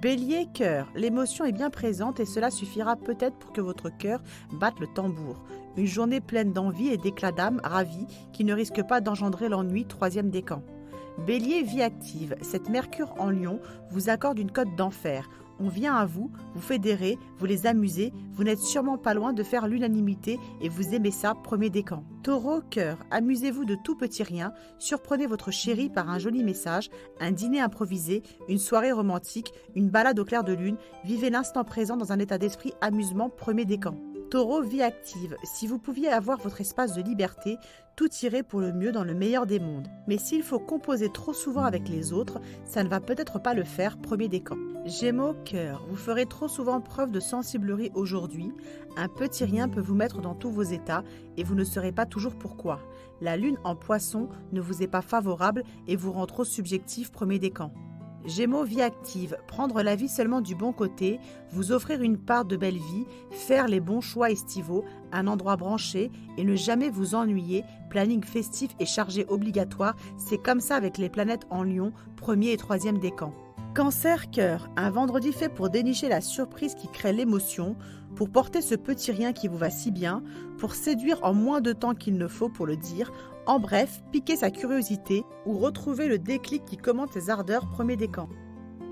Bélier, cœur, l'émotion est bien présente et cela suffira peut-être pour que votre cœur batte le tambour. Une journée pleine d'envie et d'éclat d'âme ravi qui ne risque pas d'engendrer l'ennui, troisième décan. Bélier, vie active, cette Mercure en Lion vous accorde une cote d'enfer. On vient à vous, vous fédérez, vous les amusez, vous n'êtes sûrement pas loin de faire l'unanimité et vous aimez ça, premier décan. Taureau, cœur, amusez-vous de tout petit rien, surprenez votre chéri par un joli message, un dîner improvisé, une soirée romantique, une balade au clair de lune, vivez l'instant présent dans un état d'esprit amusement, premier décan. Taureau, vie active, si vous pouviez avoir votre espace de liberté, tout irait pour le mieux dans le meilleur des mondes. Mais s'il faut composer trop souvent avec les autres, ça ne va peut-être pas le faire, premier décan. Gémeaux, cœur, vous ferez trop souvent preuve de sensiblerie aujourd'hui. Un petit rien peut vous mettre dans tous vos états et vous ne saurez pas toujours pourquoi. La lune en poisson ne vous est pas favorable et vous rend trop subjectif, premier décan. Gémeaux, vie active, prendre la vie seulement du bon côté, vous offrir une part de belle vie, faire les bons choix estivaux, un endroit branché et ne jamais vous ennuyer, planning festif et chargé obligatoire, c'est comme ça avec les planètes en Lion, premier et troisième décan. Cancer, cœur, un vendredi fait pour dénicher la surprise qui crée l'émotion, pour porter ce petit rien qui vous va si bien, pour séduire en moins de temps qu'il ne faut pour le dire, en bref, piquer sa curiosité ou retrouver le déclic qui commente ses ardeurs, premier décan.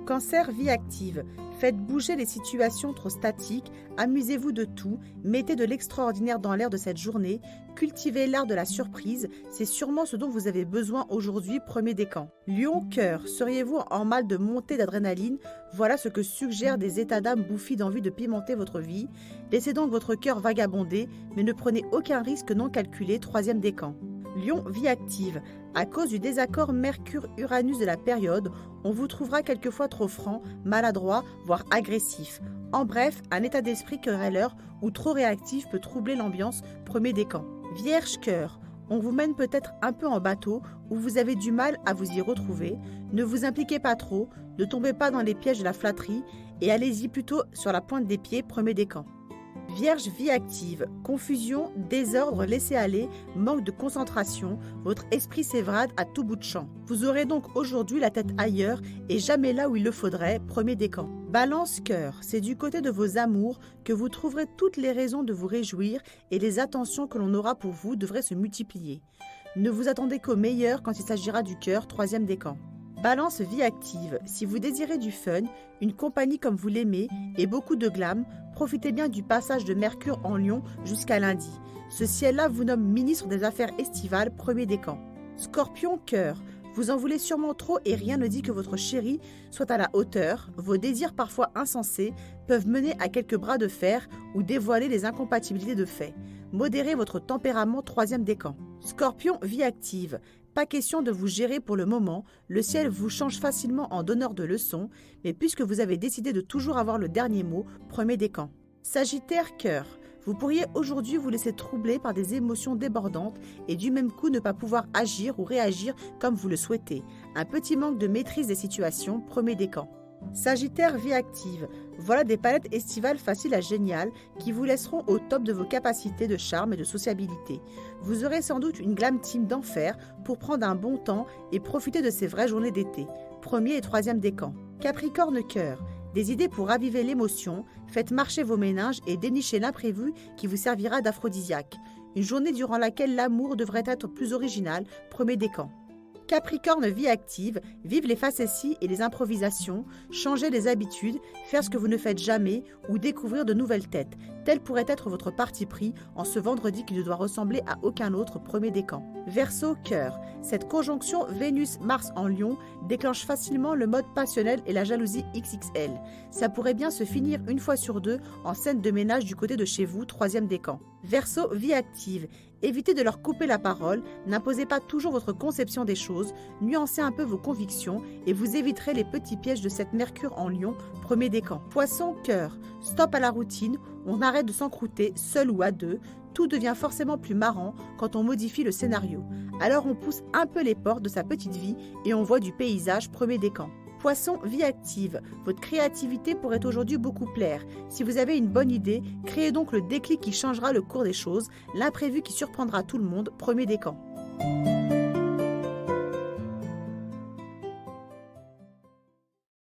Cancer, vie active, faites bouger les situations trop statiques, amusez-vous de tout, mettez de l'extraordinaire dans l'air de cette journée, cultivez l'art de la surprise, c'est sûrement ce dont vous avez besoin aujourd'hui, premier décan. Lion, cœur, seriez-vous en mal de montée d'adrénaline? Voilà ce que suggèrent des états d'âme bouffis d'envie de pimenter votre vie. Laissez donc votre cœur vagabonder, mais ne prenez aucun risque non calculé, troisième décan. Lion, vie active. À cause du désaccord Mercure-Uranus de la période, on vous trouvera quelquefois trop franc, maladroit, voire agressif. En bref, un état d'esprit querelleur ou trop réactif peut troubler l'ambiance, premier décan. Vierge, cœur. On vous mène peut-être un peu en bateau ou vous avez du mal à vous y retrouver. Ne vous impliquez pas trop, ne tombez pas dans les pièges de la flatterie et allez-y plutôt sur la pointe des pieds, premier décan. Vierge, vie active, confusion, désordre, laissez-aller, manque de concentration, votre esprit s'évrade à tout bout de champ. Vous aurez donc aujourd'hui la tête ailleurs et jamais là où il le faudrait, premier décan. Balance, cœur, c'est du côté de vos amours que vous trouverez toutes les raisons de vous réjouir et les attentions que l'on aura pour vous devraient se multiplier. Ne vous attendez qu'au meilleur quand il s'agira du cœur, troisième décan. Balance, vie active, si vous désirez du fun, une compagnie comme vous l'aimez et beaucoup de glam, profitez bien du passage de Mercure en Lion jusqu'à lundi. Ce ciel-là vous nomme ministre des Affaires estivales, premier décan. Scorpion, cœur, vous en voulez sûrement trop et rien ne dit que votre chéri soit à la hauteur. Vos désirs parfois insensés peuvent mener à quelques bras de fer ou dévoiler les incompatibilités de fait. Modérez votre tempérament, troisième décan. Scorpion, vie active. Pas question de vous gérer pour le moment, le ciel vous change facilement en donneur de leçons, mais puisque vous avez décidé de toujours avoir le dernier mot, premier décan. Sagittaire, cœur, vous pourriez aujourd'hui vous laisser troubler par des émotions débordantes et du même coup ne pas pouvoir agir ou réagir comme vous le souhaitez. Un petit manque de maîtrise des situations, premier décan. Sagittaire, vie active, voilà des palettes estivales faciles à géniales qui vous laisseront au top de vos capacités de charme et de sociabilité. Vous aurez sans doute une glam team d'enfer pour prendre un bon temps et profiter de ces vraies journées d'été. Premier et troisième décan. Capricorne, cœur, des idées pour raviver l'émotion, faites marcher vos méninges et dénichez l'imprévu qui vous servira d'aphrodisiaque. Une journée durant laquelle l'amour devrait être plus original, premier décan. Capricorne, vie active, vive les facéties et les improvisations, changer les habitudes, faire ce que vous ne faites jamais ou découvrir de nouvelles têtes. Tel pourrait être votre parti pris en ce vendredi qui ne doit ressembler à aucun autre, premier décan. Verseau, cœur, cette conjonction Vénus-Mars en Lion déclenche facilement le mode passionnel et la jalousie XXL. Ça pourrait bien se finir une fois sur deux en scène de ménage du côté de chez vous, troisième décan. Verseau, vie active, évitez de leur couper la parole, n'imposez pas toujours votre conception des choses, nuancez un peu vos convictions et vous éviterez les petits pièges de cette Mercure en Lion, premier décan. Poisson, cœur, stop à la routine, on arrête de s'encrouter, seul ou à deux, tout devient forcément plus marrant quand on modifie le scénario. Alors on pousse un peu les portes de sa petite vie et on voit du paysage, premier décan. Poisson, vie active, votre créativité pourrait aujourd'hui beaucoup plaire. Si vous avez une bonne idée, créez donc le déclic qui changera le cours des choses, l'imprévu qui surprendra tout le monde, premier décan.